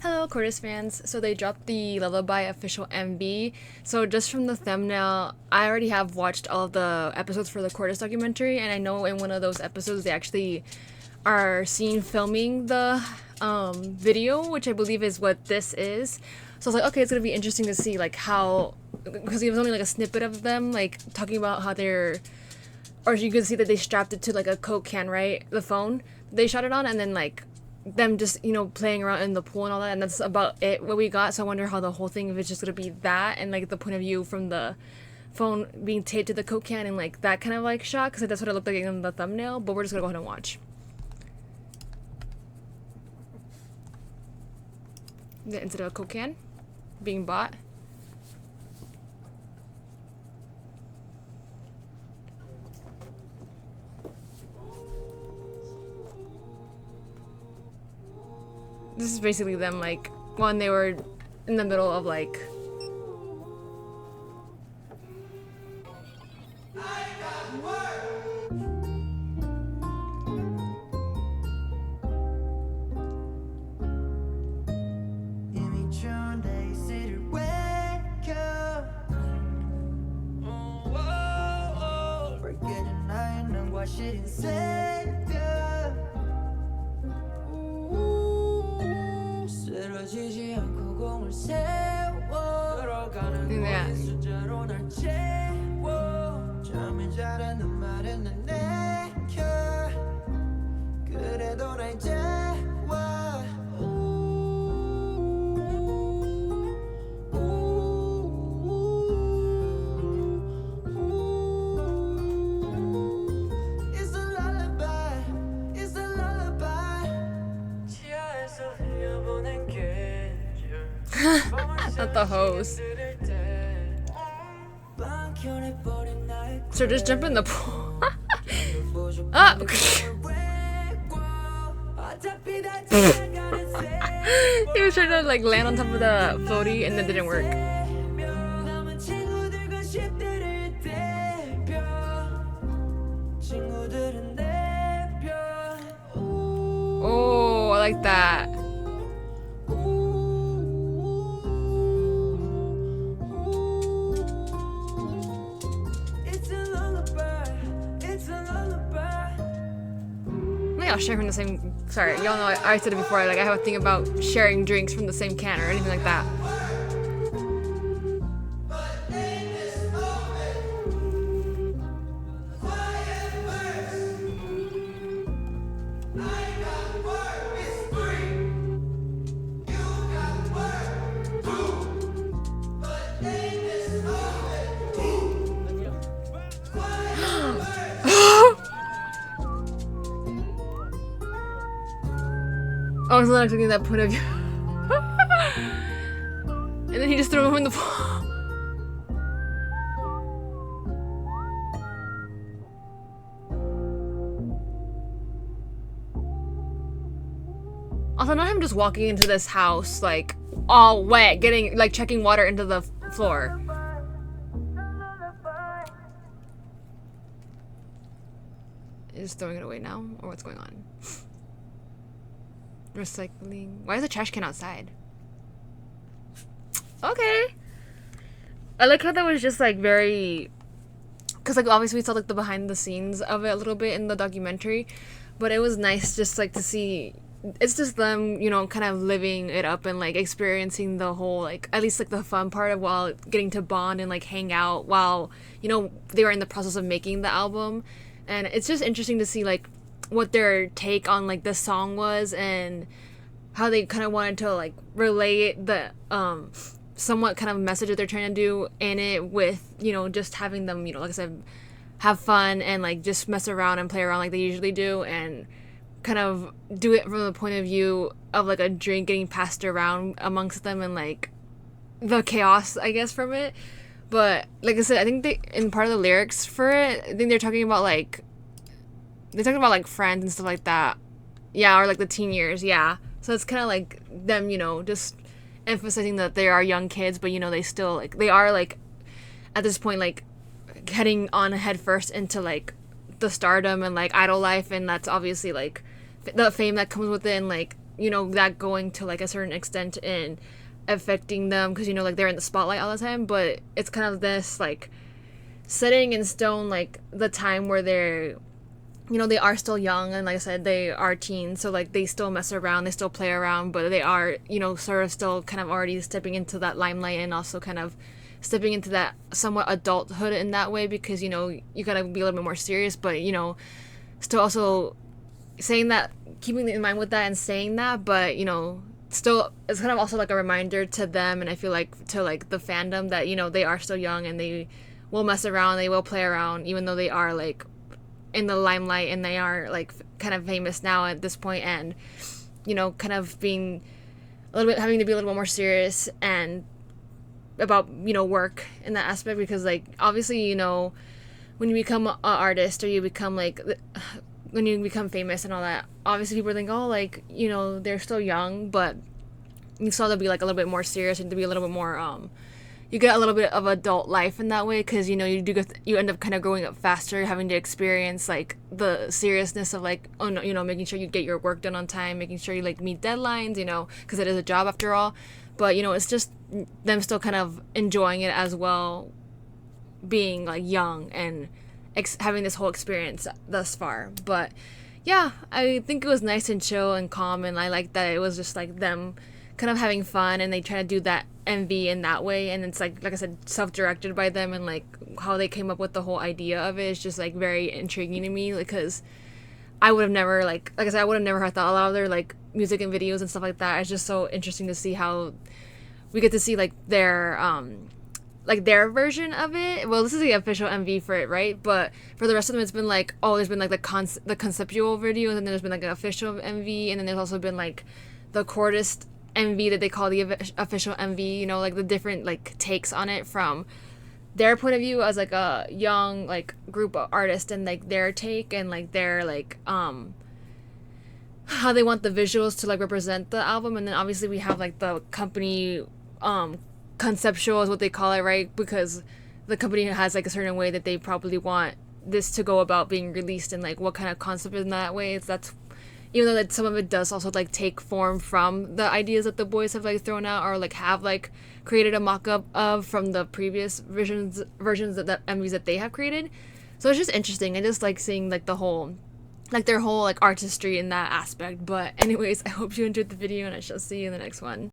Hello, Cortis fans. So they dropped the Lullaby official MV. So just from the thumbnail, I already have watched all of the episodes for the Cortis documentary, and I know in one of those episodes they actually are seen filming the video, which I believe is what this is. So I was like, okay, it's gonna be interesting to see like how, because it was only like a snippet of them like talking about how they're, or you could see that they strapped it to like a Coke can, right? The phone they shot it on, and then like them just, you know, playing around in the pool and all that, and that's about it what we got. So I wonder how the whole thing, if it's just gonna be that and like the point of view from the phone being taped to the Coke can and like that kind of like shot, because that's what it looked like in the thumbnail. But we're just gonna go ahead and watch. Instead of a Coke can being bought. This is basically them like when they were in the middle of like not the hose. So just jump in the pool. Ah! He was trying to like land on top of the floaty and that didn't work. Oh, I like that. I'll share from the same. Sorry, y'all know I said it before. Like I have a thing about sharing drinks from the same can or anything like that. I was not expecting that point of view. And then he just threw him in the pool. Also, not him just walking into this house like all wet, getting like checking water into the floor. Is throwing it away now, or what's going on? Recycling. Why is the trash can outside? Okay. I like how that was just like very, because like obviously we saw like the behind the scenes of it a little bit in the documentary, but it was nice just like to see. It's just them, you know, kind of living it up and like experiencing the whole like at least like the fun part of while getting to bond and like hang out while, you know, they were in the process of making the album. And it's just interesting to see like what their take on like the song was and how they kind of wanted to like relate the somewhat kind of message that they're trying to do in it with, you know, just having them, you know, like I said, have fun and like just mess around and play around like they usually do, and kind of do it from the point of view of like a drink getting passed around amongst them and like the chaos, I guess, from it. But like I said, I think they, in part of the lyrics for it, I think they're talking about like friends and stuff like that. Yeah, or like the teen years, yeah. So it's kind of like them, you know, just emphasizing that they are young kids, but you know, they still like, they are like at this point like heading on head first into like the stardom and like idol life, and that's obviously like the fame that comes with it, and like that going to like a certain extent in affecting them, because like they're in the spotlight all the time, but it's kind of this like setting in stone like the time where they're they are still young, and like I said, they are teens, so like they still mess around, they still play around, but they are sort of still kind of already stepping into that limelight, and also kind of stepping into that somewhat adulthood in that way, because you gotta be a little bit more serious, but still also saying that, keeping in mind with that and saying that, but still it's kind of also like a reminder to them, and I feel like to like the fandom that they are still young, and they will mess around, they will play around, even though they are like in the limelight, and they are like kind of famous now at this point, and kind of being a little bit, having to be a little bit more serious and about work in that aspect, because like obviously when you become an artist, or you become like when you become famous and all that, obviously people think, oh, like they're still young, but you still have to be like a little bit more serious, and to be a little bit more you get a little bit of adult life in that way, because you end up kind of growing up faster, having to experience like the seriousness of like, oh no, making sure you get your work done on time, making sure you like meet deadlines, because it is a job after all. But it's just them still kind of enjoying it as well, being like young and having this whole experience thus far. But yeah, I think it was nice and chill and calm, and I like that it was just like them kind of having fun, and they try to do that MV in that way, and it's like I said, self-directed by them, and like how they came up with the whole idea of it is just like very intriguing to me, because I would have never like I said, I would have never thought a lot of their like music and videos and stuff like that. It's just so interesting to see how we get to see like their version of it. Well, this is the official MV for it, right? But for the rest of them, it's been like, oh, there's been like the conceptual video, and then there's been like an official MV, and then there's also been like the Cortis MV that they call the official MV, like the different like takes on it from their point of view as like a young like group of artists, and like their take, and like their like how they want the visuals to like represent the album. And then obviously we have like the company conceptual is what they call it, right? Because the company has like a certain way that they probably want this to go about being released, and like what kind of concept in that way. That's even though that some of it does also like take form from the ideas that the boys have like thrown out, or like have like created a mock-up of from the previous versions of the MVs that they have created. So it's just interesting. I just like seeing like the whole like their whole like artistry in that aspect. But anyways, I hope you enjoyed the video, and I shall see you in the next one.